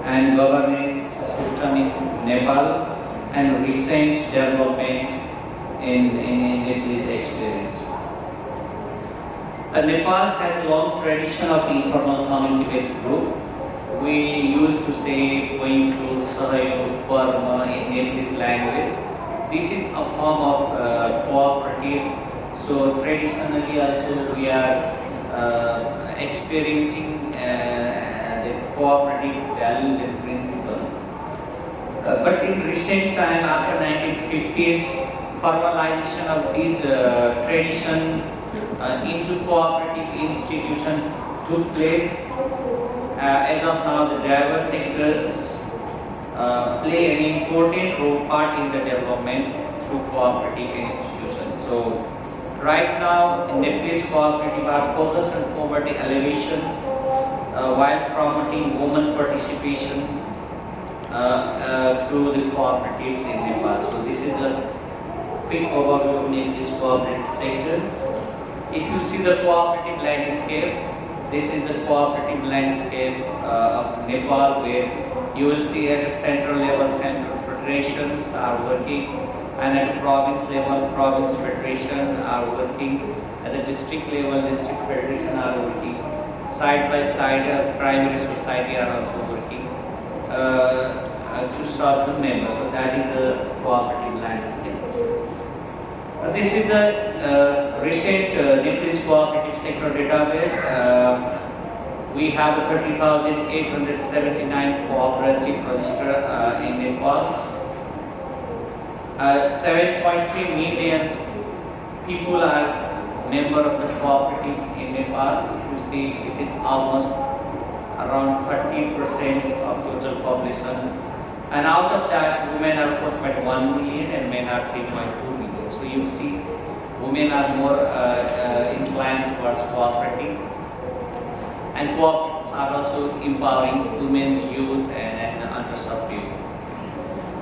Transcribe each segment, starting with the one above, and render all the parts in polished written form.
and governance system in Nepal, and recent development in Nepalese experience. Nepal has a long tradition of informal community-based group. We used to say Pointu, Sahayog, Parma in Nepalese language. This is a form of cooperative. So traditionally also we are experiencing the cooperative values and principles. But in recent time, after 1950s, formalization of this tradition into cooperative institution took place. As of now, the diverse sectors play an important part in the development through cooperative institutions. So, right now, Nepalese cooperative are focused on poverty alleviation while promoting women participation through the cooperatives in Nepal. So, this is a quick overview of Nepalese cooperative sector. If you see the cooperative landscape, this is the cooperative landscape of Nepal, where you will see at the central level, central federations are working, and at the province level, province federation are working, at the district level, district federation are working, side by side, primary society are also working to serve the members. So that is a cooperative landscape. This is a recent Nepalese cooperative sector database. We have 30,879 cooperative registered in Nepal. 7.3 million people are member of the cooperative in Nepal. If you see, it is almost around 30% of total population. And out of that, women are 4.1 million and men are 3.2 million. So you see, women are more inclined towards cooperative, and cooperatives are also empowering women, youth, and underserved people.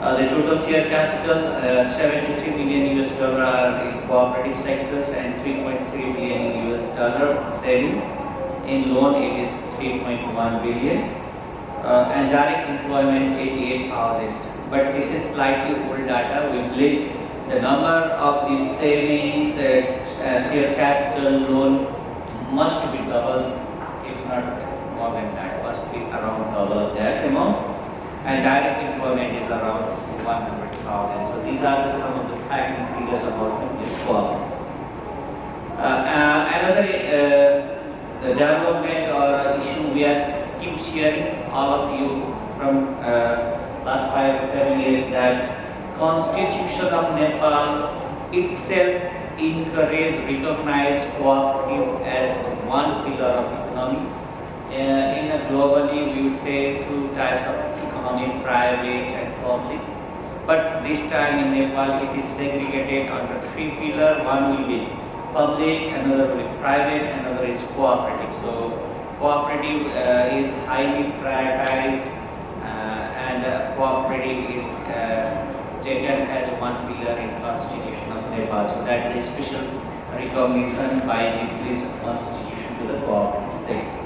The total share capital, 73 million US dollar are in cooperative sectors and 3.3 billion US dollar saving. In loan, it is 3.1 billion, and direct employment 88,000. But this is slightly old data. We believe the number of these savings, share capital, loan must be double, if not more than that, must be around double that amount. And direct employment is around 100,000. So these are some of the fact and figures about this cooperative. Another development or issue we are keep sharing all of you from last 5 or 7 years, that Constitution of Nepal itself recognized cooperative as one pillar of economy. In a globally, we would say two types of economy, private and public. But this time in Nepal, it is segregated under 3 pillars. One will be public, another will be private, another is cooperative. So cooperative is highly prioritized, and cooperative is taken as one pillar in Constitution of Nepal. So that is a special recognition by the Nepalese Constitution to the cooperative sector.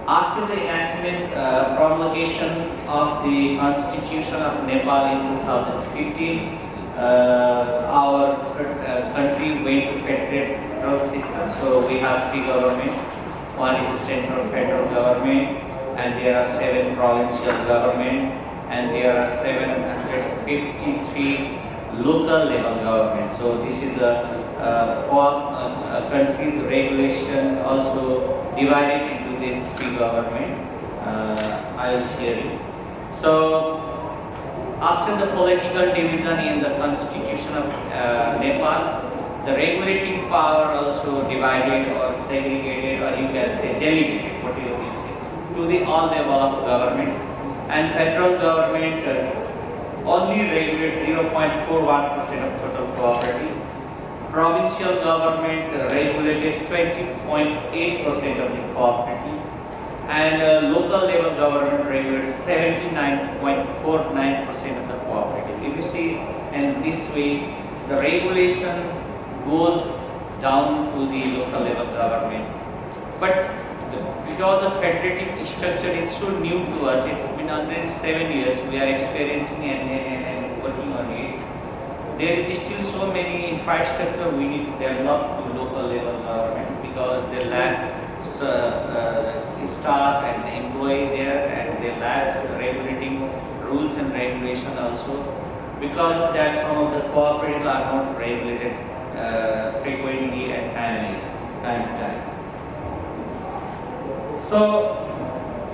After the enactment, promulgation of the Constitution of Nepal in 2015, our country went to federal system. So we have 3 governments. One is the central federal government, and there are 7 provincial government, and there are 753 local level governments. So this is a country's regulation also divided into these 3 governments. I will share it. So after the political division in the Constitution of Nepal, the regulating power also divided or segregated, or you can say delegated, whatever you say, to the all level of government. And federal government only regulates 0.41% of total cooperative. Provincial government regulated 20.8% of the cooperative, and local level government regulates 79.49% of the cooperative. If you see, in this way, the regulation goes down to the local level government. But because the federative structure is so new to us. It's been already 7 years we are experiencing and working on it. There is still so many infrastructure we need to develop to local level government because they lack staff and employee there, and they lack regulating rules and regulation also. Because of that, some of the cooperatives are not regulated frequently and time to time. So,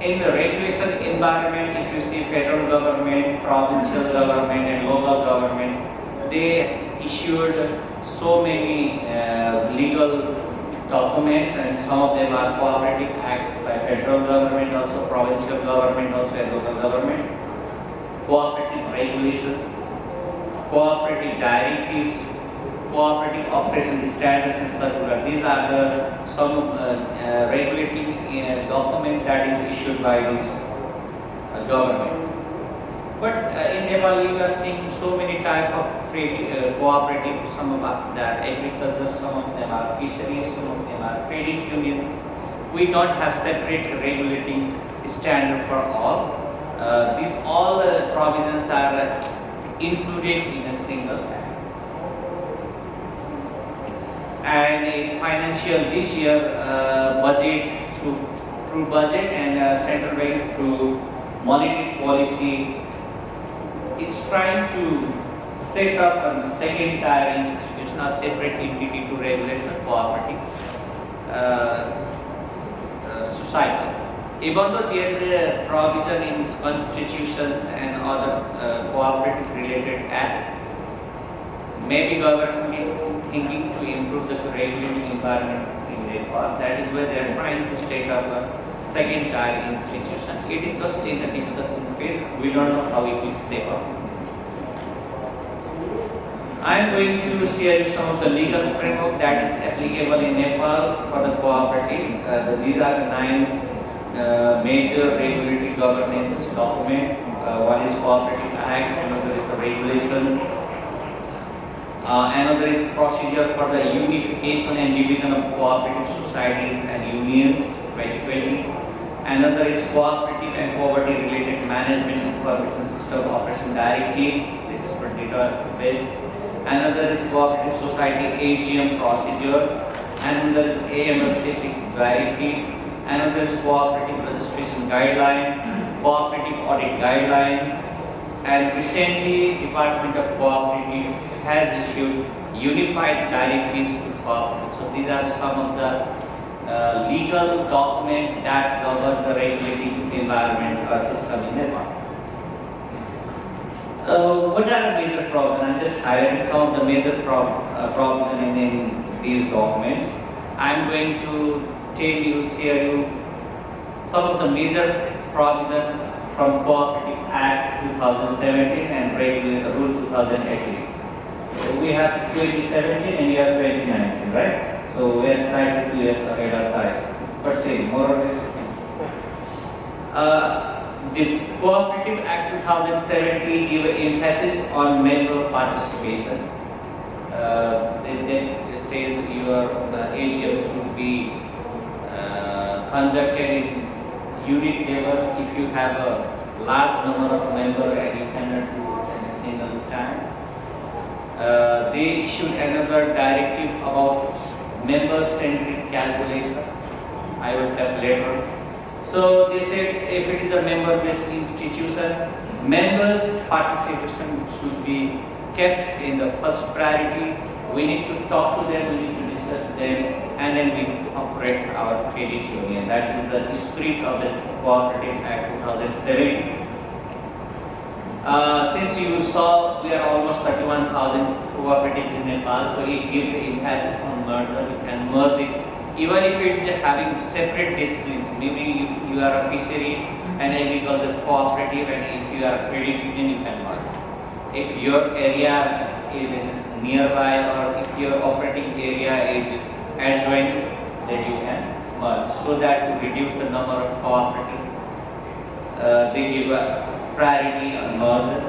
in the regulation environment, if you see federal government, provincial government, and local government, they issued so many legal documents, and some of them are Cooperative Act by federal government, also provincial government, also and local government, cooperative regulations, cooperative directives, cooperative operation standards and circular. These are the some regulating document that is issued by this government. But in Nepal, you are seeing so many types of cooperative. Some of them are agriculture, some of them are fisheries, some of them are credit union. We don't have separate regulating standard for all. These all provisions are included in a single act. And in financial this year, budget through budget and central bank through monetary policy, it's trying to set up a second tier institution, a separate entity to regulate the cooperative society. Even though there is a provision in constitutions and other cooperative related act, maybe government is thinking to improve the regulating environment in Nepal. That is why they are trying to set up a second tier institution. It is just in the discussion phase. We don't know how it will shape up. I am going to share you some of the legal framework that is applicable in Nepal for the cooperative. These are the 9 major regulatory governance documents. One is Cooperative Act, another is the regulations, another is procedure for the unification and division of cooperative societies and unions 2020. Another is Cooperative and Poverty Related Management Information System Operation Directive. This is for database. Another is Cooperative Society AGM procedure. Another is AML Safety Directive. Another is Cooperative Registration Guideline, Cooperative Audit Guidelines, and recently Department of Cooperative has issued unified directives to cooperatives. So these are some of the legal documents that govern the regulating environment or system in Nepal. What are the major problems? I'm just highlighting some of the major problems in these documents. I'm going to share you some of the major provision from Cooperative Act 2017 and Rule 2018. So we have 2017 and we have 2019, right? So we are slightly 2 years ahead of time, but same, more or less. The Cooperative Act 2017 give emphasis on member participation. It says your AGM should be conducted in unit level if you have a large number of members and you cannot do it at a single time. They issued another directive about member-centric calculation. I will tell later. So they said if it is a member-based institution, members' participation should be kept in the first priority. We need to talk to them, we need to discuss them, and then we need to operate our credit union. That is the spirit of the Cooperative Act 2007. Since you saw we are almost 31,000 cooperatives in Nepal, so it gives emphasis on merger. You can merge it, even if it is having separate discipline. Maybe you are a fishery and agriculture cooperative, and if you are a credit union, you can merge. If your area is nearby or if your operating area is adjoined, then you can merge. So that to reduce the number of cooperatives, they give a priority on merger.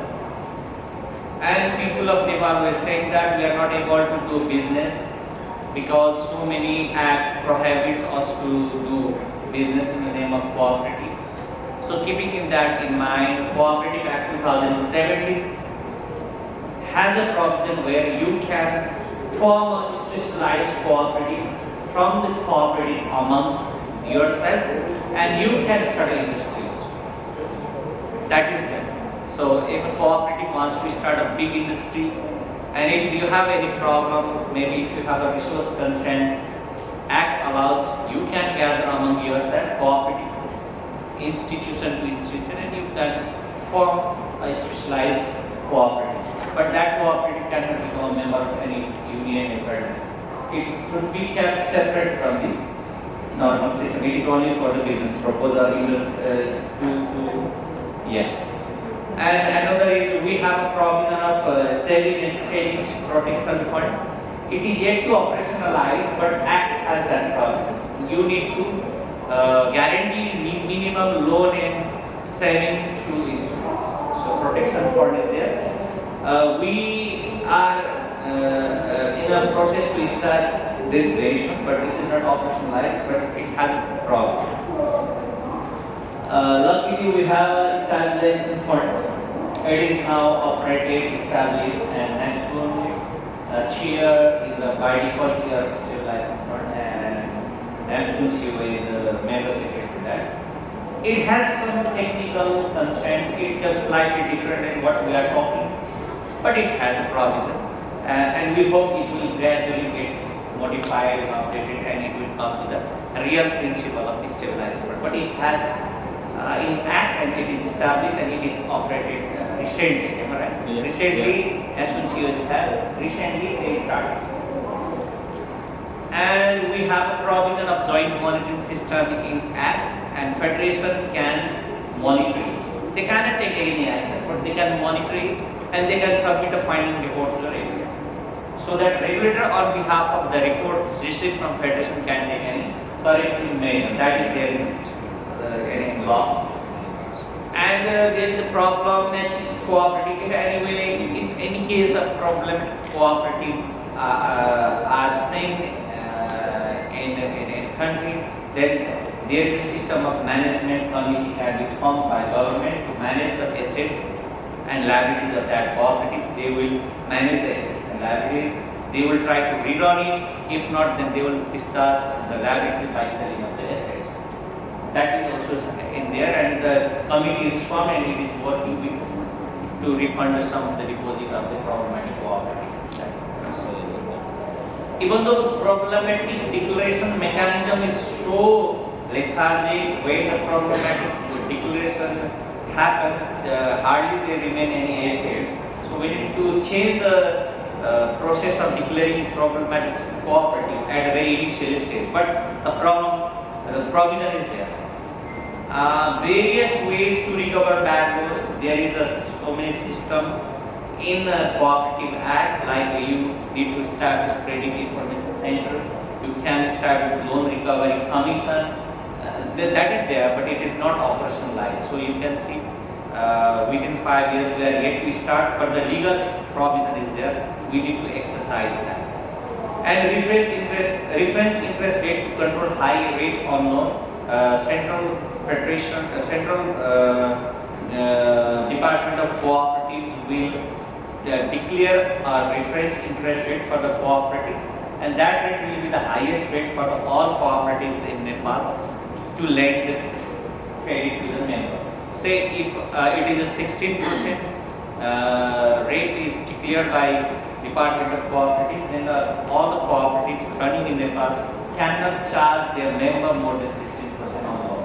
And people of Nepal were saying that we are not able to do business because so many act prohibits us to do business in the name of cooperative. So keeping in mind, Cooperative Act 2017 has a provision where you can form a specialized cooperative from the cooperative among yourself, and you can start an industry also. That is there. So if a cooperative wants to start a big industry, and if you have any problem, maybe if you have a resource constraint, Act allows you can gather among yourself cooperative institution to institution, and you can form a specialized cooperative. But that cooperative cannot become a member of any union enterprise. It should be kept separate from the normal system. It is only for the business purpose or yeah. And another is we have a provision of saving and credit protection fund. It is yet to operationalize, but Act has that provision. You need to guarantee minimum loan and saving through instruments. So protection fund is there. We are in a process to start this very soon, but this is not operationalized, but it has a problem. Luckily, we have a stabilization fund. It is now operated, established, and Nepal chair is a by default chair of stabilization fund, and Nepal CEO is the member secretary to that. It has some technical constraint. It is slightly different than what we are talking, but it has a provision, and we hope it will gradually get modified, updated, and it will come to the real principle of stabilization fund. But it has in Act, and it is established, and it is operated recently. Am I right? Yeah. Recently, as one CEOs have recently they started, and we have a provision of joint monitoring system in Act, and federation can monitor it. They cannot take any action, but they can monitor it, and they can submit a finding report to the regulator. So that regulator, on behalf of the report received from federation, can take any corrective measure. That is there in law. And there is a problematic cooperative. Anyway, in any case of problem, cooperatives are seen in a country, then there is a system of management committee can be formed by government to manage the assets and liabilities of that cooperative. They will manage the assets and liabilities. They will try to rerun it. If not, then they will discharge the liability by selling of the assets. That is also in there, and the committee is formed, and it is working with us to refund some of the deposit of the problematic cooperatives. Even though problematic declaration mechanism is so lethargic, when the problematic declaration happens, hardly there remain any assets. So we need to change the process of declaring problematic cooperative at a very initial stage. But the provision is there. Various ways to recover bad loans. There is so many system in Cooperative Act, like you need to establish credit information center. You can start with loan recovery commission. That is there, but it is not operationalized. So you can see within 5 years we are yet to start, but the legal provision is there. We need to exercise that. And reference interest rate to control high rate on loan. Central Department of Cooperatives will declare a reference interest rate for the cooperatives, and that rate will be the highest rate for all cooperatives in Nepal to lend the credit to the member. Say if it is a 16% rate is declared by Department of Cooperatives, then all the cooperatives running in Nepal cannot charge their member more than 16% on loan.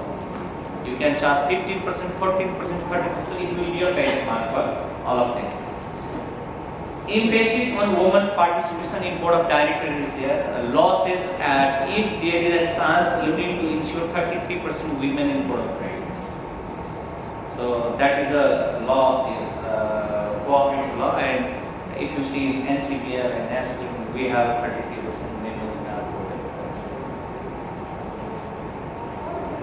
You can charge 15%, 14%, 30%. It will be a benchmark for all of them. Emphasis on women participation in board of directors is there. Law says if there is a chance, you need to ensure 33% women in board of directors. So that is a law, cooperative law, and if you see in NCPL and NASPL, we have 33% members in our board.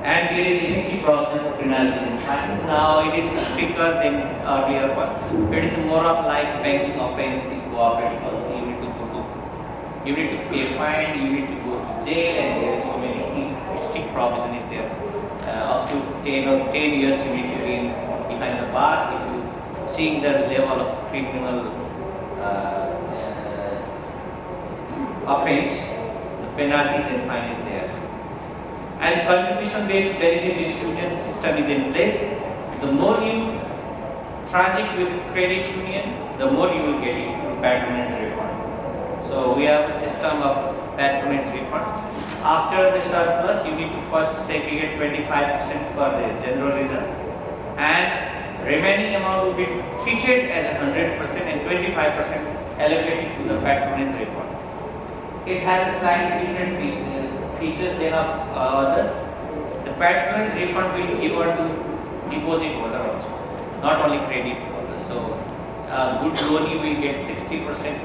And there is effective provision for penalties and fines. Now it is stricter than earlier one. It is more of like banking offense in cooperative also. You need to pay fine, you need to go to jail, and there is so many strict provision is there. Up to 10 years you need to be behind the bar. If you seeing the level of criminal offense, the penalties and fine is there. And contribution-based benefit distribution system is in place. The more you transact with credit union, the more you will get it through patronage refund. So we have a system of patronage refund. After the surplus, you need to first segregate 25% for the general reserve, and remaining amount will be treated as 100% and 25% allocated to the patronage refund. It has slightly different features than of others. The patronage refund will give to deposit holder also, not only credit holder. So good loanee will get 60%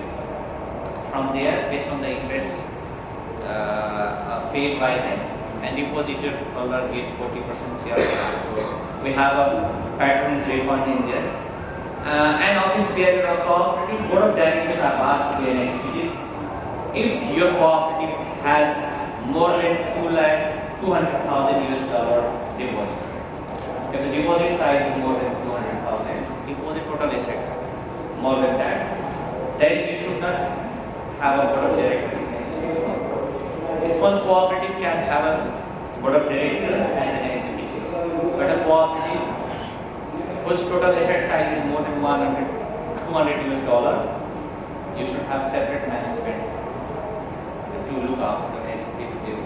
from there based on the interest paid by them, and depositor holder get 40% share. So we have a patronage refund in there. And office bearer of cooperative board of directors are asked to be an executive. If your cooperative has more than 200,000 US dollar deposit, if the deposit size is more than 200,000, deposit total assets more than that, then you should not have a board of directors. This one cooperative can have a board of directors as an executive, but a cooperative whose total asset size is more than 200 US dollar, you should have separate management to look after and day-to-day.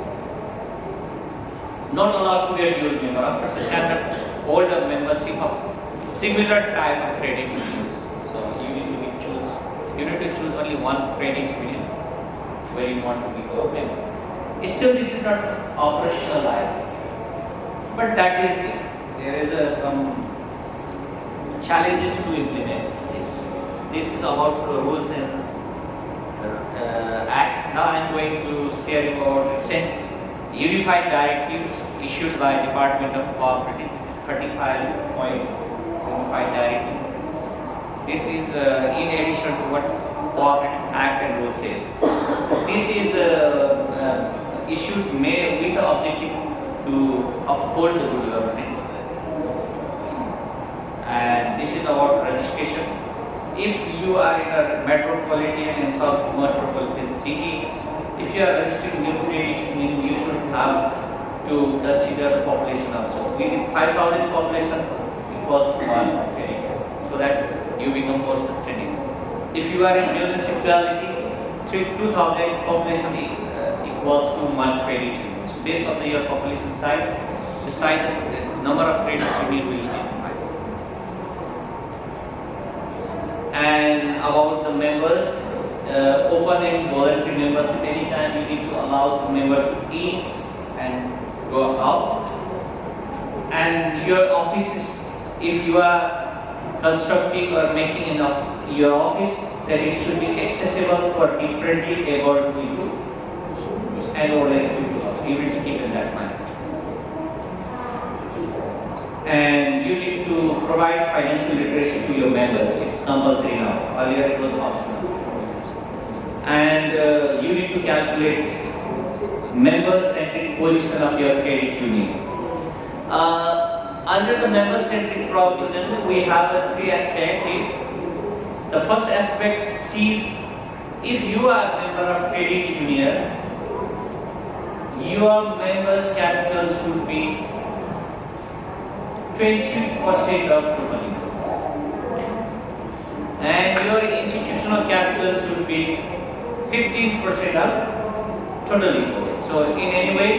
Not allowed to be a dual member. A person cannot hold a membership of similar type of credit unions. So you need to choose. You need to choose only one credit union where you want to become a member. Still, this is not operationalized, but that is there is some challenges to implement this. This is about the rules and act. Now I am going to share about recent unified directives issued by Department of Cooperative. 35 points unified directives. This is in addition to what Cooperative Act and Rule says. This is issued with the objective to uphold the good governance. And this is about registration. If you are in a metropolitan and sub-metropolitan city, if you are registering new credit union, you should have to consider the population also. Within 5,000 population equals to 1 credit, so that you become more sustainable. If you are in municipality, 2,000 population equals to 1 credit union. So based on your population size, the size of the number of credit union will be defined. And about the members, open and voluntary membership. Anytime you need to allow the member to in and go out. And your offices, if you are constructing or making your office, then it should be accessible for differently abled people and old age people also. You need to keep in that mind. And you need to provide financial literacy to your members. It's compulsory now. Earlier it was optional. And you need to calculate member-centric position of your credit union. Under the member-centric provision, we have 3 aspects. The first aspect sees if you are a member of credit union, your members' capital should be 20% of total income, and your institutional capital should be 15% of total income. So in any way,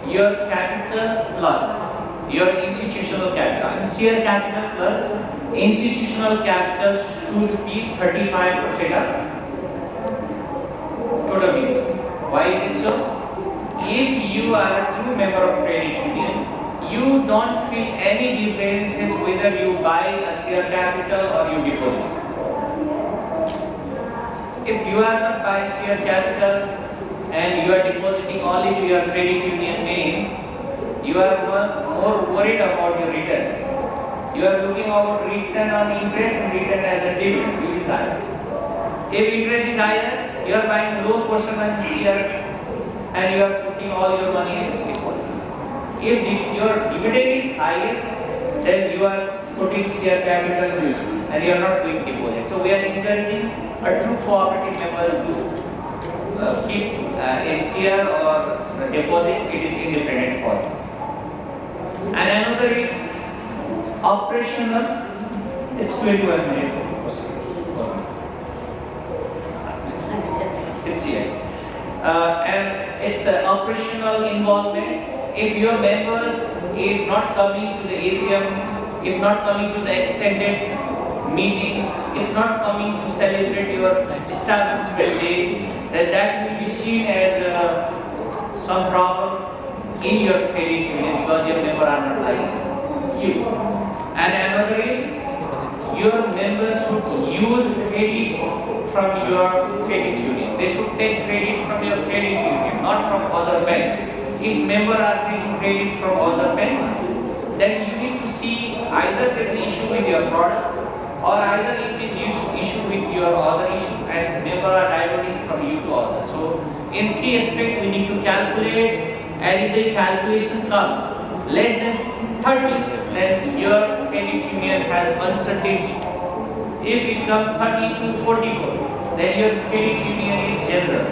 your capital plus your institutional capital, share capital plus institutional capital should be 35% of total income. Why is it so? If you are a true member of credit union, you don't feel any differences whether you buy a share capital or you deposit. If you are not buying share capital and you are depositing only to your credit union, means you are more worried about your return. You are looking about return on interest and return as a dividend, which is higher. If interest is higher, you are buying low portion of share and you are putting all your money in deposit. If your dividend is highest, then you are putting share capital and you are not doing deposit. So we are encouraging our true cooperative members to keep in share or deposit. It is independent for you. And another is operational. It's 21 minutes. It's here. And it's operational involvement. If your members is not coming to the AGM, if not coming to the extended meeting, if not coming to celebrate your establishment day, then that will be seen as some problem in your credit union because your members are not like you. And another is your members should use credit from your credit union. They should take credit from your credit union, not from other banks. If members are taking credit from other banks, then you need to see either there is issue with your product or either it is issue with your other issue and members are diverting from you to others. So in three aspects we need to calculate, and if the calculation comes less than 30, then your credit union has uncertainty. If it comes 30 to 44, then your credit union is general.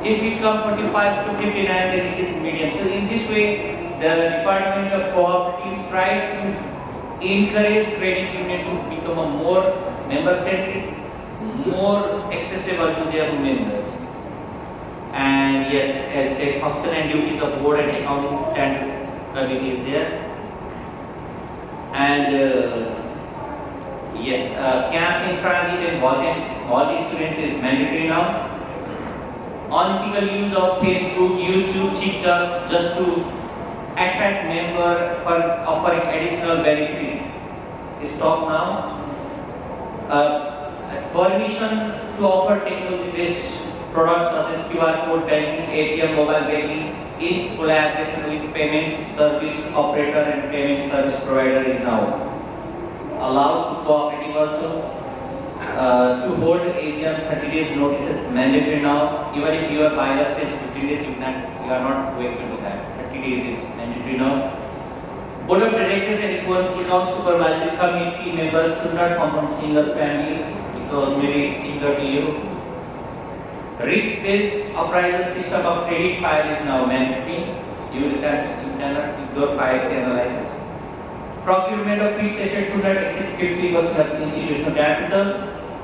If it comes 45 to 59, then it is medium. So in this way, the Department of Cooperatives try to encourage credit union to become a more member-centric, more accessible to their members. And yes, as a function and duties of board and accounting standard committee is there. And yes, cash in transit and vault insurance is mandatory now. Unethical use of Facebook, YouTube, TikTok just to attract member for offering additional benefits. Stop now. Permission to offer technology-based products such as QR code banking, ATM, mobile banking in collaboration with payment service operator and payment service provider is now allowed. To cooperative also. To hold AGM 30 days notice is mandatory now. Even if your buyer says 15 days, you are not going to do that. 30 days is mandatory now. Board of Directors and Account Supervisory Committee members should not come from single family because maybe it's similar to you. Risk-based appraisal system of credit file is now mandatory. You cannot ignore files analysis. Procurement of fixed assets should not exceed 50% of institutional capital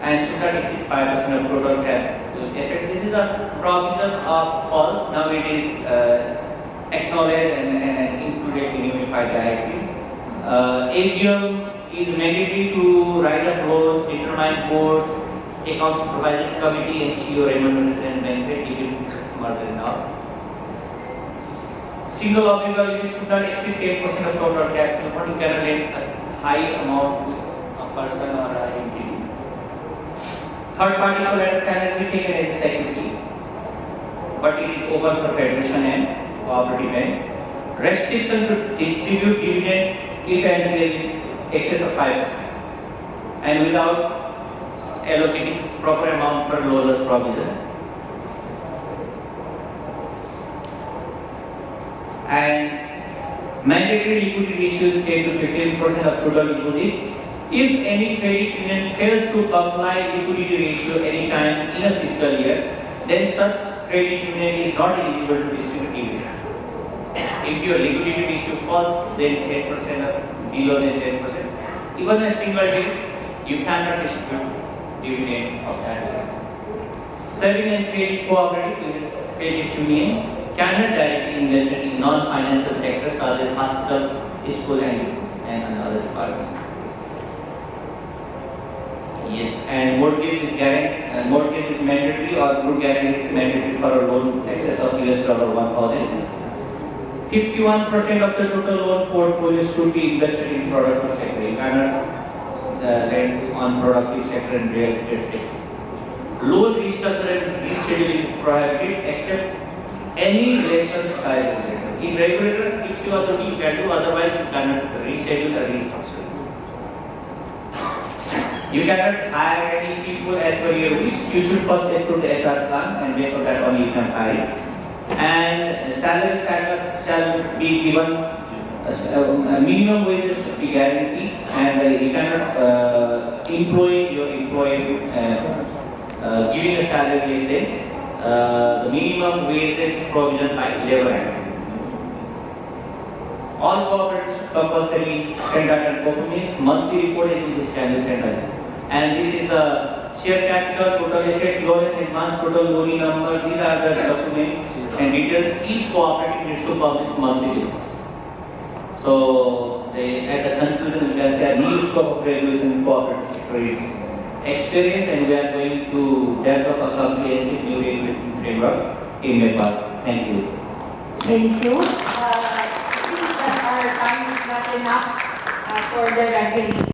and should not exceed 5% of total capital asset. This is a provision of pulse. Now it is acknowledged and included in unified directive. AGM is mandatory to write up loans, determine board, account supervisory committee, and CEO remuneration and benefit, even customers and all. Single obligor limit should not exceed 10% of total capital, but you cannot lend a high amount to a person or an entity. Third party collateral cannot be taken as security, but it is open for federation and cooperative bank. Restriction to distribute dividend if and there is excess of 5% and without allocating proper amount for low loss provision. And mandatory liquidity ratio is 10 to 15% of total deposit. If any credit union fails to comply liquidity ratio any time in a fiscal year, then such credit union is not eligible to distribute dividend. If your liquidity ratio falls then 10% or below than 10%, even a single day, you cannot distribute dividend of that. Saving and credit cooperative, which is credit union, cannot directly invest in non-financial sectors such as hospital, school, and other departments. Yes, and mortgage is mandatory or group guarantee is mandatory for a loan excess of $1,000. 51% of the total loan portfolio should be invested in productive sector. You cannot lend on productive sector and real estate sector. Loan restructure and rescheduling is prohibited except any relations by the sector. If regulator gives you other you can do, otherwise you cannot reschedule or restructure. You cannot hire any people as per your wish. You should first approve the HR plan and based on that only you can hire it. And salary shall be given minimum wages should be guaranteed, and you cannot employ your employee giving a salary less than the minimum wages provision by Labour Act. All cooperatives should compulsory send out and performance monthly report in this standard standards. And this is the share capital, total assets, loan and advance, total loan number. These are the documents and details each cooperative should publish monthly basis. So at the conclusion, we can say a new scope of regulation in cooperative sector is experience, and we are going to develop a comprehensive new regulatory framework in Nepal. Thank you. Thank you. Our time is not enough for the regulation.